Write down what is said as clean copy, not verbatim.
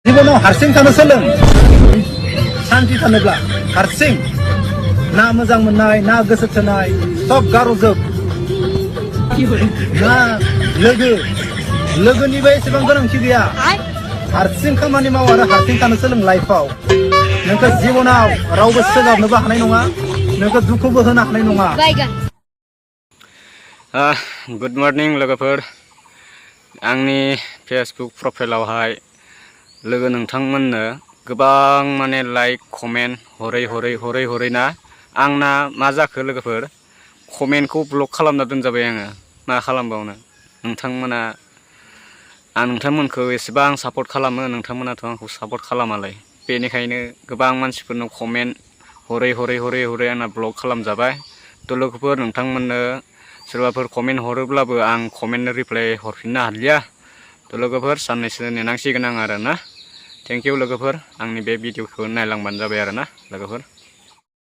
जीवनाव हारसिं थानो सोलों शान्ति थानोब्ला हारसिं ना मोजां मोननाय ना गोसो थोनाय सब गार'जोब ना लोगोनिबो एसेबां गोनांथि गैया हारसिं खामानि माव आरो हारसिं थानो सोलों लाइफआव नोंखौ जीवनाव रावबो सोगाबनोबो हानाय नङा नोंखौ दुखुबो होनो हानाय नङा गुड मर्निं लोगोफोर आंनि फेसबुक प्रफाइलावहाय लोगो नोंथांमोननो गोबां माने लाइक कमेन्ट हरै ना आंना मा जाखो लोगोफोर कमेन्टखौ ब्लक खालामना दोनजाबाय आङो मा खालामबावनो नोंथांमोना आं नोंथांमोनखौ एसेबां सापर्ट खालामो नोंथांमोनाथ' आंखौ सापर्ट खालामालाय बेनिखायनो गोबां मानसिफोरनो कमेन्ट हरै आंना ब्लक खालामजाबाय थ' लोगोफोर नोंथांमोननो सोरबाफोर कमेन्ट हरोब्लाबो आं कमेन्टनो रिप्लाय हरफिननो हालिया थ' लोगोफोर साननैसो नेनांसिगोन आं आरोना थेंक इउ लोगोफोर आंनि बे भिडिअखौ नायलांबानो जाबाय आरोना लोगोफोर